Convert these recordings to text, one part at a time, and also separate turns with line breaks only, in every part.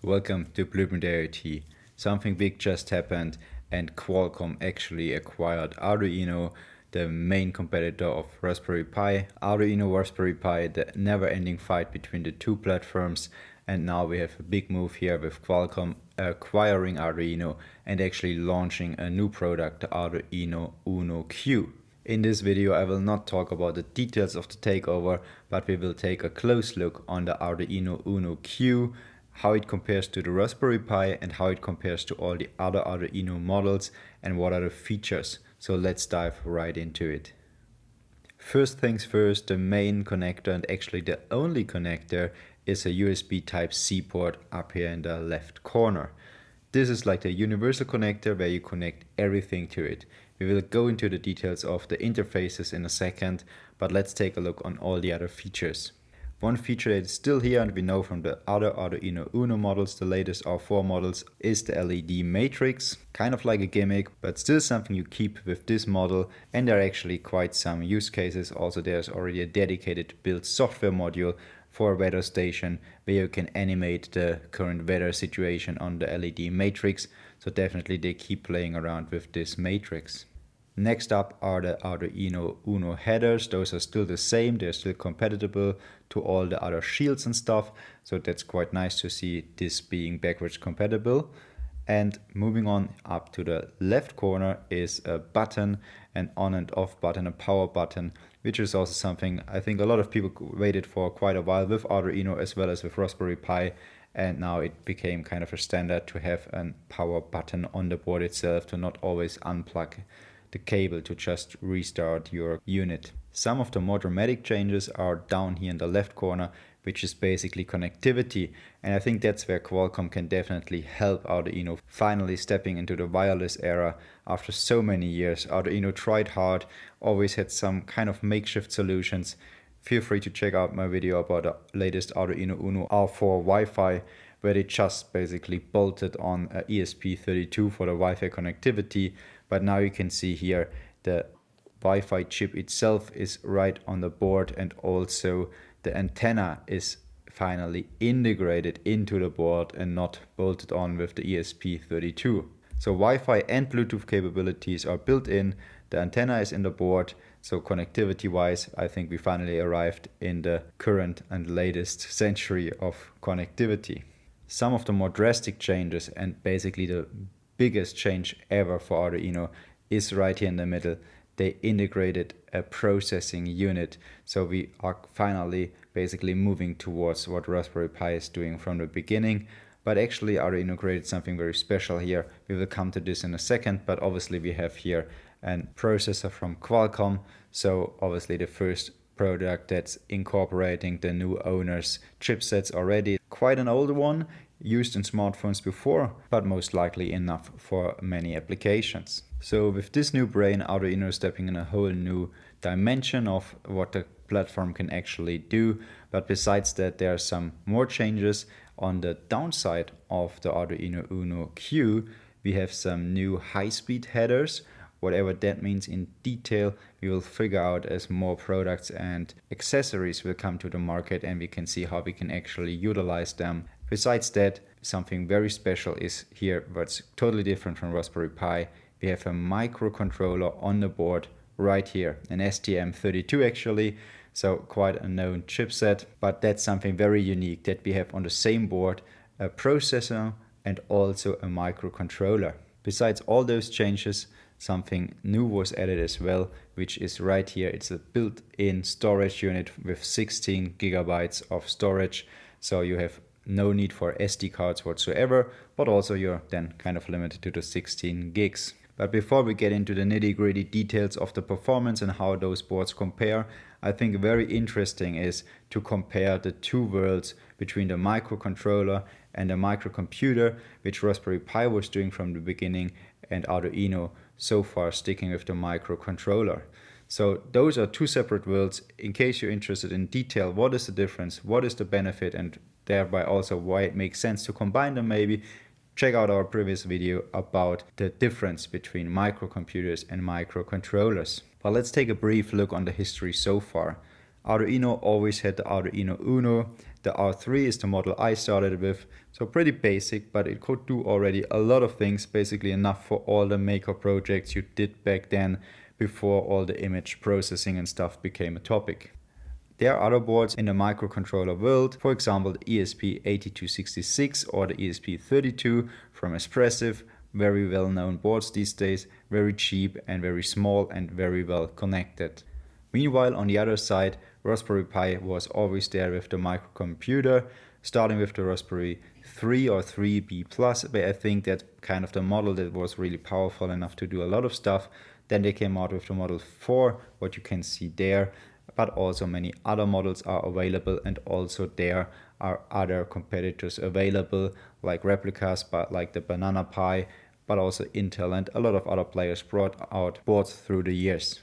Welcome to Blueprint IoT. Something big just happened and Qualcomm actually acquired Arduino, the main competitor of Raspberry Pi. Arduino Raspberry Pi, the never-ending fight between the two platforms, and now we have a big move here with Qualcomm acquiring Arduino and actually launching a new product, the Arduino Uno Q. In this video I will not talk about the details of the takeover, but we will take a close look on the Arduino Uno Q, how it compares to the Raspberry Pi and how it compares to all the other Arduino models and what are the features. So let's dive right into it. First things first, the main connector and actually the only connector is a USB Type-C port up here in the left corner. This is like the universal connector where you connect everything to it. We will go into the details of the interfaces in a second, but let's take a look on all the other features. One feature that is still here and we know from the other Arduino Uno models, the latest R4 models, is the LED matrix. Kind of like a gimmick, but still something you keep with this model, and there are actually quite some use cases. Also there's already a dedicated built software module for a weather station where you can animate the current weather situation on the LED matrix, so definitely they keep playing around with this matrix. Next up are the Arduino Uno headers. Those are still the same, they're still compatible to all the other shields and stuff, so that's quite nice to see this being backwards compatible. And moving on up to the left corner is a button, an on and off button, a power button, which is also something I think a lot of people waited for quite a while with Arduino as well as with Raspberry Pi, and now it became kind of a standard to have a power button on the board itself to not always unplug the cable to just restart your unit. Some of the more dramatic changes are down here in the left corner, which is basically connectivity, and I think that's where Qualcomm can definitely help Arduino finally stepping into the wireless era after so many years. Arduino tried hard, always had some kind of makeshift solutions. Feel free to check out my video about the latest Arduino Uno R4 Wi-Fi, where they just basically bolted on a ESP32 for the Wi-Fi connectivity. But now you can see here the Wi-Fi chip itself is right on the board, and also the antenna is finally integrated into the board and not bolted on with the ESP32. So Wi-Fi and Bluetooth capabilities are built in, the antenna is in the board, so connectivity wise I think we finally arrived in the current and latest century of connectivity. Some of the more drastic changes and basically the biggest change ever for Arduino is right here in the middle. They integrated a processing unit, so we are finally basically moving towards what Raspberry Pi is doing from the beginning. But actually Arduino created something very special here. We will come to this in a second, but obviously we have here a processor from Qualcomm, so obviously the first product that's incorporating the new owner's chipsets already. Quite an old one, used in smartphones before, but most likely enough for many applications. So with this new brain, Arduino is stepping in a whole new dimension of what the platform can actually do. But besides that, there are some more changes. On the downside of the Arduino Uno Q, we have some new high-speed headers. Whatever that means in detail, we will figure out as more products and accessories will come to the market and we can see how we can actually utilize them. Besides that, something very special is here, what's totally different from Raspberry Pi. We have a microcontroller on the board right here, an STM32 actually, so quite a known chipset, but that's something very unique that we have on the same board, a processor and also a microcontroller. Besides all those changes, something new was added as well, which is right here. It's a built-in storage unit with 16 gigabytes of storage, so you have no need for SD cards whatsoever, but also you're then kind of limited to the 16 gigs. But before we get into the nitty-gritty details of the performance and how those boards compare, I think very interesting is to compare the two worlds between the microcontroller and the microcomputer, which Raspberry Pi was doing from the beginning, and Arduino so far sticking with the microcontroller. So those are two separate worlds. In case you're interested in detail, what is the difference, what is the benefit, and thereby also why it makes sense to combine them maybe, check out our previous video about the difference between microcomputers and microcontrollers. But let's take a brief look on the history so far. Arduino always had the Arduino Uno. The R3 is the model I started with, so pretty basic, but it could do already a lot of things, basically enough for all the maker projects you did back then, before all the image processing and stuff became a topic. There are other boards in the microcontroller world, for example the ESP8266 or the ESP32 from Espressif, very well known boards these days, very cheap and very small and very well connected. Meanwhile, on the other side, Raspberry Pi was always there with the microcomputer, starting with the Raspberry 3 or 3B Plus, but I think that's kind of the model that was really powerful enough to do a lot of stuff. Then they came out with the Model 4, what you can see there, but also many other models are available, and also there are other competitors available, like replicas, but like the Banana Pi, but also Intel and a lot of other players brought out boards through the years.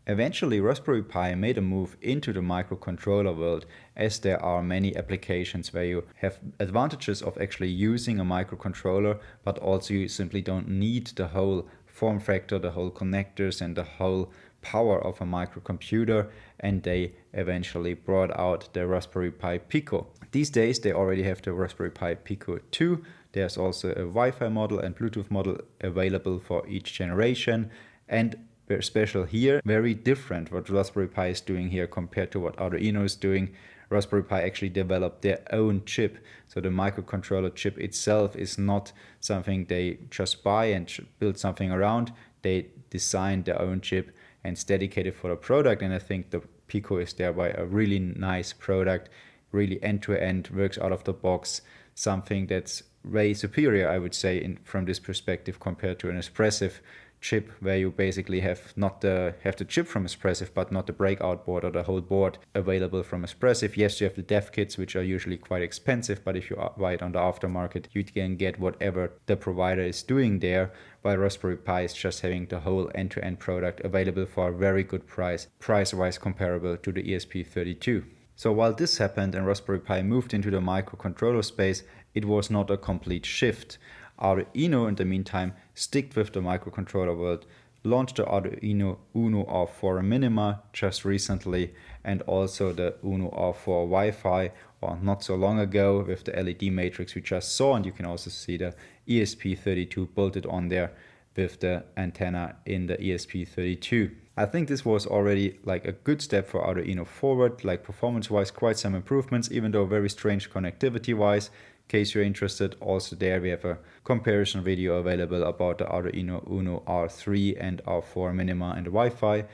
Eventually, Raspberry Pi made a move into the microcontroller world, as there are many applications where you have advantages of actually using a microcontroller, but also you simply don't need the whole form factor, the whole connectors and the whole power of a microcomputer, and they eventually brought out the Raspberry Pi Pico. These days they already have the Raspberry Pi Pico 2. There's also a Wi-Fi model and Bluetooth model available for each generation, and very special here, very different what Raspberry Pi is doing here compared to what Arduino is doing. Raspberry Pi actually developed their own chip. So the microcontroller chip itself is not something they just buy and build something around. They designed their own chip and it's dedicated for the product. And I think the Pico is thereby a really nice product, really end-to-end, works out of the box, something that's way superior, I would say, from this perspective compared to an Espressif chip, where you basically have the chip from Espressif, but not the breakout board or the whole board available from Espressif. Yes, you have the dev kits, which are usually quite expensive, but if you buy it on the aftermarket, you can get whatever the provider is doing there, while Raspberry Pi is just having the whole end-to-end product available for a very good price-wise comparable to the ESP32. So while this happened and Raspberry Pi moved into the microcontroller space, it was not a complete shift. Arduino, in the meantime, sticked with the microcontroller world, launched the Arduino Uno R4 Minima just recently, and also the Uno R4 Wi-Fi, or not so long ago, with the LED matrix we just saw, and you can also see the ESP32 bolted on there with the antenna in the ESP32. I think this was already like a good step for Arduino forward, like performance-wise, quite some improvements, even though very strange connectivity-wise. In case you're interested, also there we have a comparison video available about the Arduino Uno R3 and R4 Minima and Wi-Fi.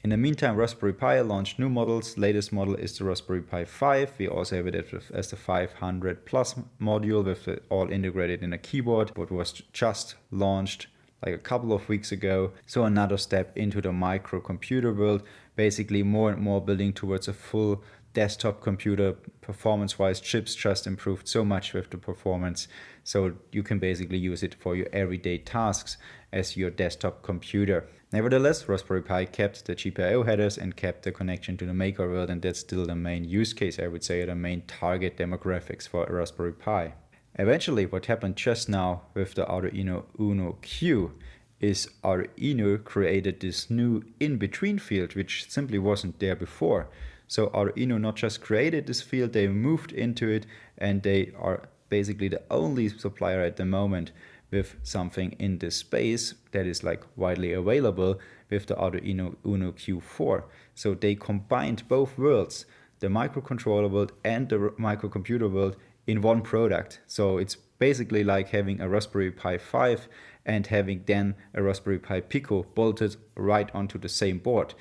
In the meantime, Raspberry Pi launched new models. Latest model is the Raspberry Pi 5. We also have it as the 500 Plus module with it all integrated in a keyboard, but was just launched like a couple of weeks ago. So another step into the microcomputer world, basically more and more building towards a full desktop computer. Performance-wise, chips just improved so much with the performance, so you can basically use it for your everyday tasks as your desktop computer. Nevertheless, Raspberry Pi kept the GPIO headers and kept the connection to the maker world, and that's still the main use case, I would say, the main target demographics for Raspberry Pi. Eventually, what happened just now with the Arduino Uno Q is Arduino created this new in-between field, which simply wasn't there before. So Arduino not just created this field, they moved into it, and they are basically the only supplier at the moment with something in this space that is like widely available with the Arduino Uno Q4. So they combined both worlds, the microcontroller world and the microcomputer world, in one product. So it's basically like having a Raspberry Pi 5 and having then a Raspberry Pi Pico bolted right onto the same board.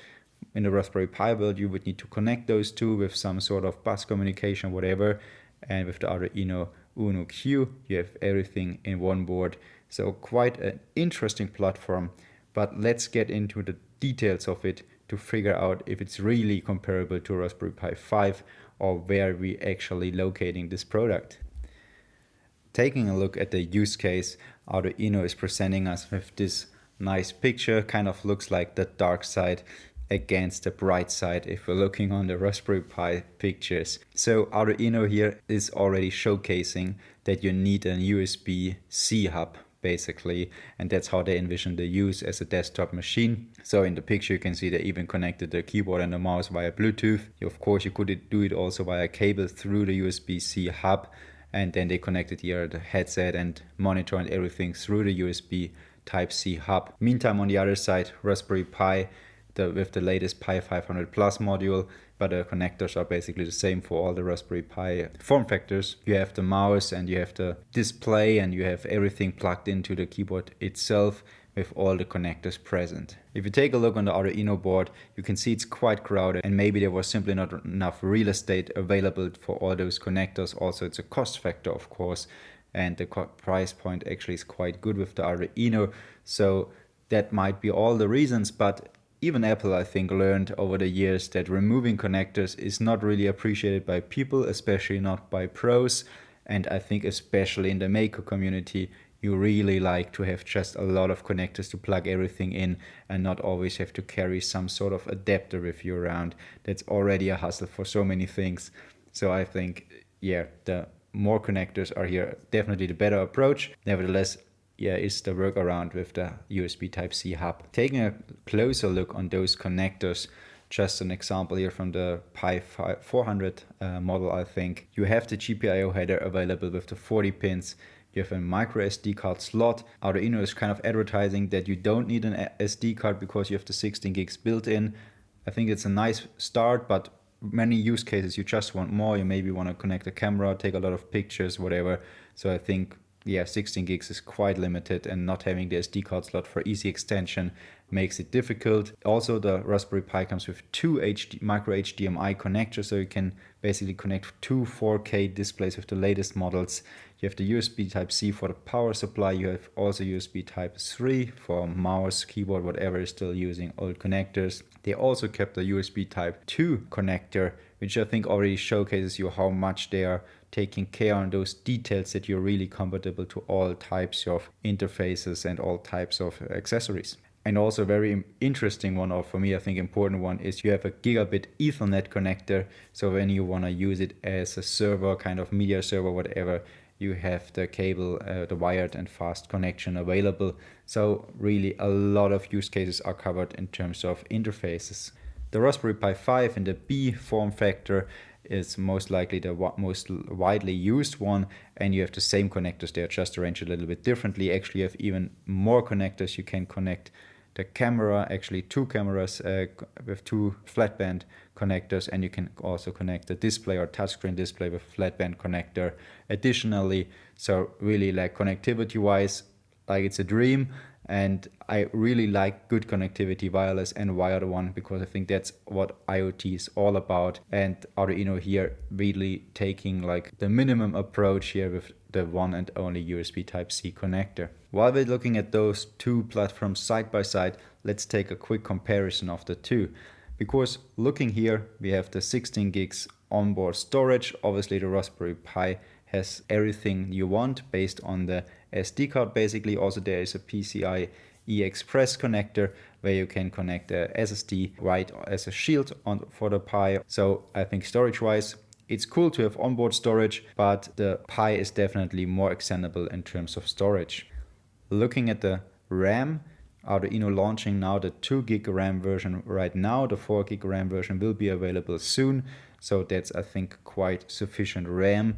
In the Raspberry Pi world, you would need to connect those two with some sort of bus communication, whatever. And with the Arduino Uno Q, you have everything in one board. So quite an interesting platform, but let's get into the details of it to figure out if it's really comparable to Raspberry Pi 5 or where we actually locating this product. Taking a look at the use case, Arduino is presenting us with this nice picture, kind of looks like the dark side against the bright side if we're looking on the Raspberry Pi pictures. So Arduino here is already showcasing that you need a USB-C hub basically, and that's how they envision the use as a desktop machine. So in the picture you can see they even connected the keyboard and the mouse via Bluetooth. Of course you could do it also via cable through the USB-C hub, and then they connected here the headset and monitor and everything through the USB Type-C hub. Meantime, on the other side, Raspberry Pi with the latest Pi 500 Plus module, but the connectors are basically the same for all the Raspberry Pi form factors. You have the mouse and you have the display and you have everything plugged into the keyboard itself with all the connectors present. If you take a look on the Arduino board, you can see it's quite crowded and maybe there was simply not enough real estate available for all those connectors. Also, it's a cost factor, of course, and the price point actually is quite good with the Arduino. So that might be all the reasons, but even Apple, I think, learned over the years that removing connectors is not really appreciated by people, especially not by pros. And I think especially in the maker community, you really like to have just a lot of connectors to plug everything in and not always have to carry some sort of adapter with you around. That's already a hassle for so many things. So I think, yeah, the more connectors are here definitely the better approach. Nevertheless, yeah, is the workaround with the USB Type-C hub. Taking a closer look on those connectors, just an example here from the Pi 400 model, I think. You have the GPIO header available with the 40 pins. You have a micro SD card slot. Arduino is kind of advertising that you don't need an SD card because you have the 16 gigs built in. I think it's a nice start, but many use cases you just want more. You maybe want to connect a camera, take a lot of pictures, whatever. So I think, yeah, 16 gigs is quite limited, and not having the SD card slot for easy extension makes it difficult. Also, the Raspberry Pi comes with two micro HDMI connectors, so you can basically connect two 4K displays with the latest models. You have the USB Type-C for the power supply. You have also USB Type-3 for mouse, keyboard, whatever is still using old connectors. They also kept the USB Type-2 connector, which I think already showcases you how much they are taking care on those details, that you're really compatible to all types of interfaces and all types of accessories. And also a very interesting one, or for me I think important one, is you have a gigabit Ethernet connector. So when you want to use it as a server, kind of media server, whatever, you have the cable, the wired and fast connection available. So really a lot of use cases are covered in terms of interfaces. The Raspberry Pi 5 in the B form factor is most likely the most widely used one, and you have the same connectors. They are just arranged a little bit differently. Actually, you have even more connectors. You can connect the camera, actually two cameras with two flatband connectors, and you can also connect the display or touchscreen display with flatband connector additionally. So really, like, connectivity wise, like, it's a dream. And I really like good connectivity, wireless and wired one, because I think that's what IoT is all about. And Arduino here really taking like the minimum approach here with the one and only USB Type-C connector. While we're looking at those two platforms side by side, let's take a quick comparison of the two. Because looking here, we have the 16 gigs onboard storage. Obviously the Raspberry Pi has everything you want based on the SD card. Basically, also there is a PCIe Express connector where you can connect the SSD right as a shield for the Pi. So I think storage wise, it's cool to have onboard storage, but the Pi is definitely more extendable in terms of storage. Looking at the RAM, Arduino launching now the 2 gig RAM version right now. The 4 gig RAM version will be available soon. So that's, I think, quite sufficient RAM.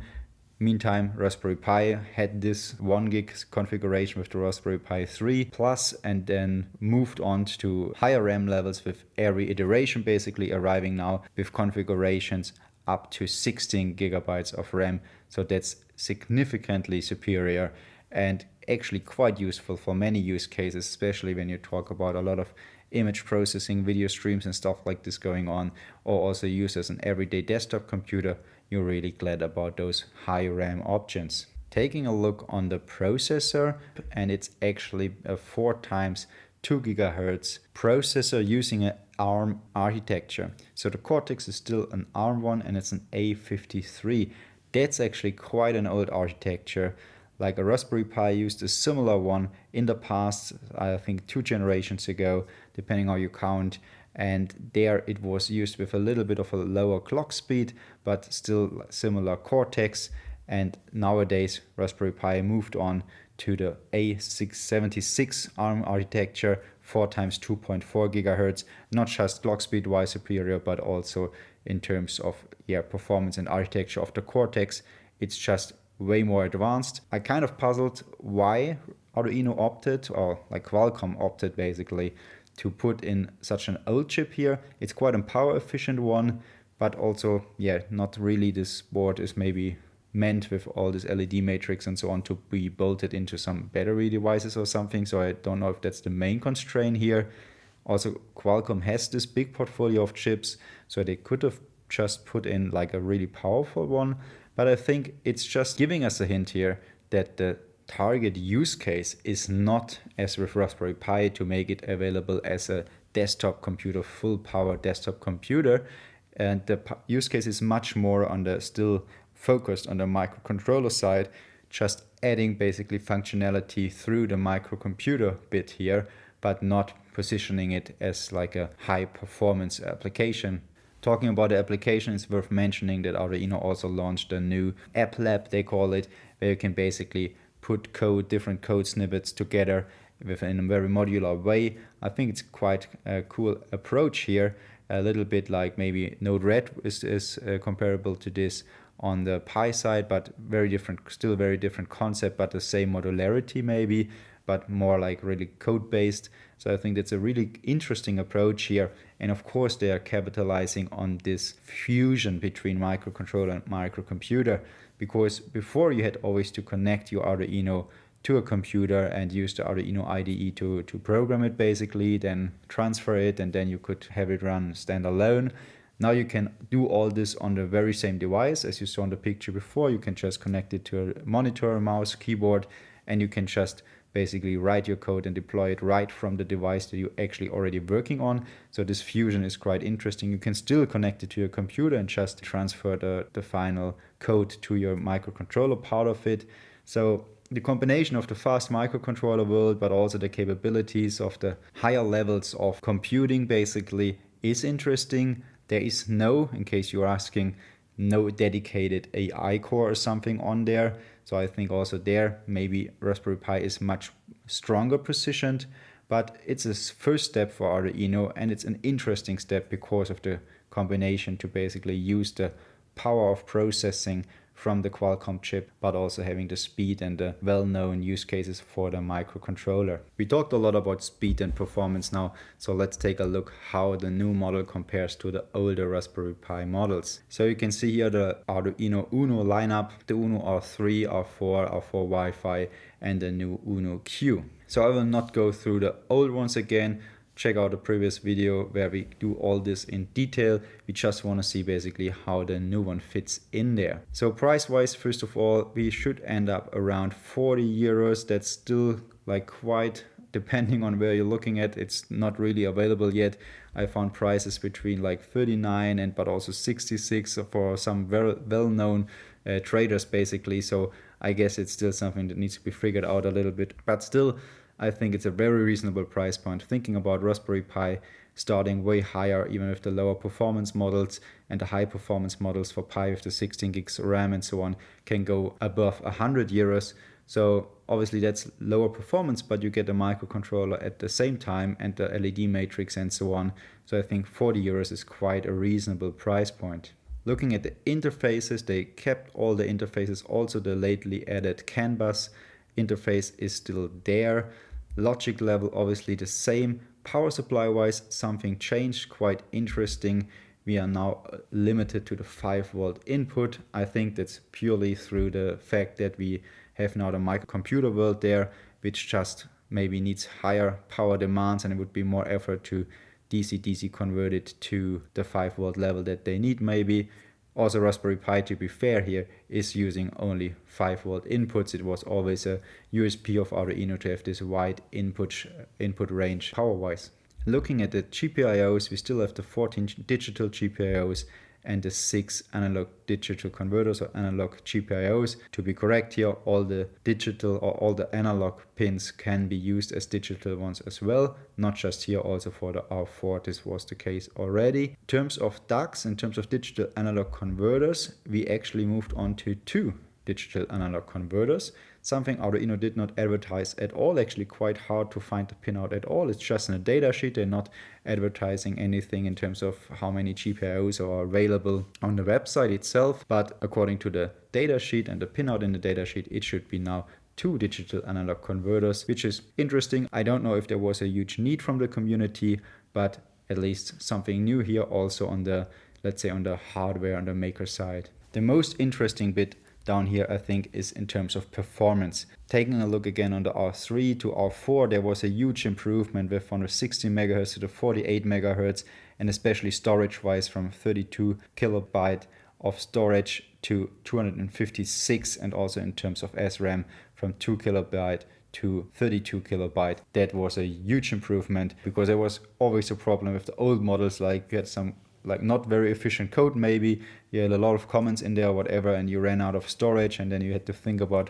Meantime, Raspberry Pi had this 1 gig configuration with the Raspberry Pi 3 Plus, and then moved on to higher RAM levels with every iteration, basically arriving now with configurations up to 16 gigabytes of RAM. So that's significantly superior and actually quite useful for many use cases, especially when you talk about a lot of image processing, video streams and stuff like this going on, or also used as an everyday desktop computer. You're really glad about those high RAM options. Taking a look on the processor, and it's actually a 4 times 2 gigahertz processor using an ARM architecture. So the Cortex is still an ARM one, and it's an A53. That's actually quite an old architecture. Like a Raspberry Pi used a similar one in the past, I think 2 generations ago, depending how you count. And there it was used with a little bit of a lower clock speed, but still similar Cortex. And nowadays Raspberry Pi moved on to the A676 ARM architecture, 4 times 2.4 gigahertz, not just clock speed wise superior, but also in terms of performance and architecture of the Cortex. It's just way more advanced. I kind of puzzled why Arduino opted, or like Qualcomm opted basically, to put in such an old chip here. It's quite a power efficient one, but also not really. This board is maybe meant with all this LED matrix and so on to be bolted into some battery devices or something. So I don't know if that's the main constraint here. Also, Qualcomm has this big portfolio of chips, so they could have just put in like a really powerful one. But I think it's just giving us a hint here that the target use case is not, as with Raspberry Pi, to make it available as a desktop computer, full power desktop computer. And the use case is much more on the still focused on the microcontroller side, just adding basically functionality through the microcomputer bit here, but not positioning it as like a high performance application. Talking about the application, it's worth mentioning that Arduino also launched a new app lab, they call it, where you can basically put different code snippets together in a very modular way. I think it's quite a cool approach here, a little bit like maybe Node-RED is comparable to this on the Pi side, but still very different concept, but the same modularity maybe, but more like really code-based. So I think that's a really interesting approach here. And of course, they are capitalizing on this fusion between microcontroller and microcomputer, because before you had always to connect your Arduino to a computer and use the Arduino IDE to program it basically, then transfer it, and then you could have it run standalone. Now you can do all this on the very same device. As you saw in the picture before, you can just connect it to a monitor, mouse, keyboard, and you can just basically write your code and deploy it right from the device that you're actually already working on. So this fusion is quite interesting. You can still connect it to your computer and just transfer the final code to your microcontroller part of it. So the combination of the fast microcontroller world, but also the capabilities of the higher levels of computing basically is interesting. There is in case you're asking, no dedicated AI core or something on there. So I think also there, maybe Raspberry Pi is much stronger positioned, but it's a first step for Arduino, and it's an interesting step because of the combination to basically use the power of processing from the Qualcomm chip, but also having the speed and the well-known use cases for the microcontroller. We talked a lot about speed and performance now, so let's take a look how the new model compares to the older Raspberry Pi models. So you can see here the Arduino Uno lineup, the Uno R3, R4, R4 Wi-Fi, and the new Uno Q. So I will not go through the old ones again. Check out the previous video where we do all this in detail. We just want to see basically how the new one fits in there. So price wise, first of all, we should end up around 40 euros. That's still like quite, depending on where you're looking at, it's not really available yet. I found prices between like 39 and but also 66 for some very well-known traders basically. So I guess it's still something that needs to be figured out a little bit, but still I think it's a very reasonable price point. Thinking about Raspberry Pi starting way higher, even with the lower performance models, and the high performance models for Pi with the 16 gigs RAM and so on can go above 100 euros. So obviously that's lower performance, but you get a microcontroller at the same time and the LED matrix and so on. So I think 40 euros is quite a reasonable price point. Looking at the interfaces, they kept all the interfaces, also the lately added CAN bus interface is still there. Logic level obviously the same. Power supply wise, something changed, quite interesting. We are now limited to the 5-volt input. I think that's purely through the fact that we have now the microcomputer world there, which just maybe needs higher power demands, and it would be more effort to DC-DC convert it to the 5-volt level that they need maybe. Also Raspberry Pi, to be fair here, is using only 5-volt inputs. It was always a USP of Arduino to have this wide input range power-wise. Looking at the GPIOs, we still have the 14 digital GPIOs and the 6 analog digital converters or analog GPIOs. To be correct here, all the digital or all the analog pins can be used as digital ones as well, not just here, also for the R4 this was the case already. In terms of DACs, in terms of digital analog converters, we actually moved on to 2 digital analog converters, something Arduino did not advertise at all. Actually quite hard to find the pinout at all. It's just in a data sheet. They're not advertising anything in terms of how many GPIOs are available on the website itself, but according to the data sheet and the pinout in the data sheet, it should be now 2 digital analog converters, which is interesting. I don't know if there was a huge need from the community, but at least something new here also on the, let's say, on the hardware, on the maker side. The most interesting bit down here, I think, is in terms of performance. Taking a look again on the R3 to R4, there was a huge improvement with from the 60 MHz to the 48 MHz, and especially storage-wise from 32 kilobyte of storage to 256, and also in terms of SRAM from 2 kilobyte to 32 kilobyte. That was a huge improvement, because there was always a problem with the old models, like you had some like not very efficient code, maybe you had a lot of comments in there or whatever, and you ran out of storage, and then you had to think about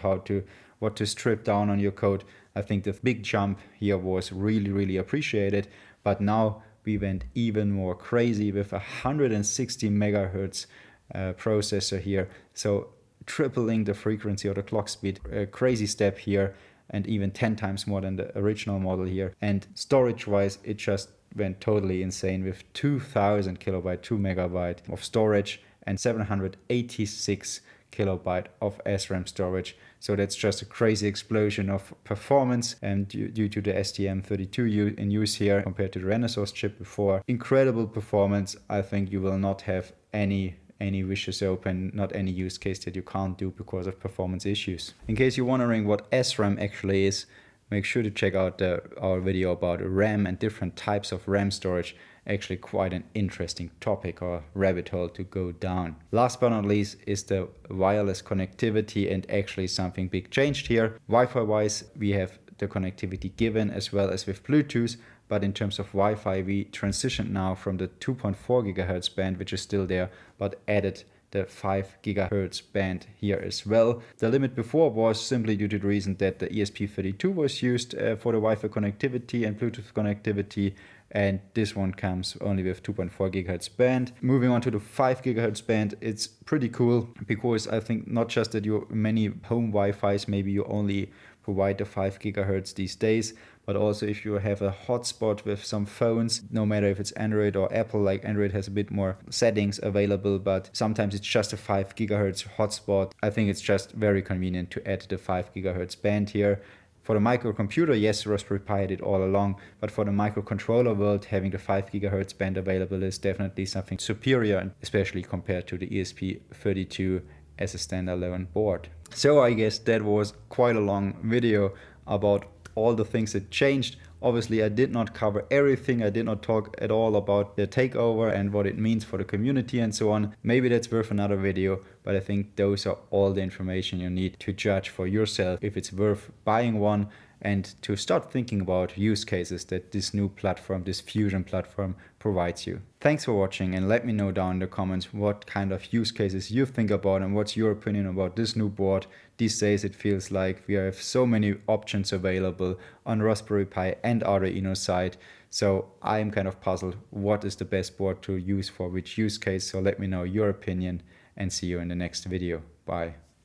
what to strip down on your code. I think the big jump here was really appreciated, but now we went even more crazy with a 160 megahertz processor here, so tripling the frequency or the clock speed, a crazy step here, and even 10 times more than the original model here. And storage wise, it just went totally insane with 2000 kilobyte, 2 megabyte of storage and 786 kilobyte of SRAM storage. So that's just a crazy explosion of performance, and due to the STM32 in use here compared to the Renesas chip before. Incredible performance. I think you will not have any wishes open, not any use case that you can't do because of performance issues. In case you're wondering what SRAM actually is, make sure to check out our video about RAM and different types of RAM storage. Actually quite an interesting topic or rabbit hole to go down. Last but not least is the wireless connectivity, and actually something big changed here. Wi-Fi wise, we have the connectivity given as well as with Bluetooth, but in terms of Wi-Fi, we transitioned now from the 2.4 gigahertz band, which is still there, but added the 5 gigahertz band here as well. The limit before was simply due to the reason that the ESP32 was used for the Wi-Fi connectivity and Bluetooth connectivity, and this one comes only with 2.4 gigahertz band. Moving on to the 5 gigahertz band, it's pretty cool, because I think not just that you many home Wi-Fis, maybe you only provide the 5 gigahertz these days, but also if you have a hotspot with some phones, no matter if it's Android or Apple, like Android has a bit more settings available, but sometimes it's just a 5 gigahertz hotspot. I think it's just very convenient to add the 5 gigahertz band here. For the microcomputer, yes, Raspberry Pi had it all along, but for the microcontroller world, having the 5 gigahertz band available is definitely something superior, especially compared to the ESP32 as a standalone board. So I guess that was quite a long video about all the things that changed. Obviously, I did not cover everything. I did not talk at all about the takeover and what it means for the community and so on. Maybe that's worth another video, but I think those are all the information you need to judge for yourself if it's worth buying one, and to start thinking about use cases that this new platform, this Fusion platform, provides you. Thanks for watching, and let me know down in the comments what kind of use cases you think about and what's your opinion about this new board. These days it feels like we have so many options available on Raspberry Pi and Arduino side. So I'm kind of puzzled what is the best board to use for which use case. So let me know your opinion, and see you in the next video. Bye.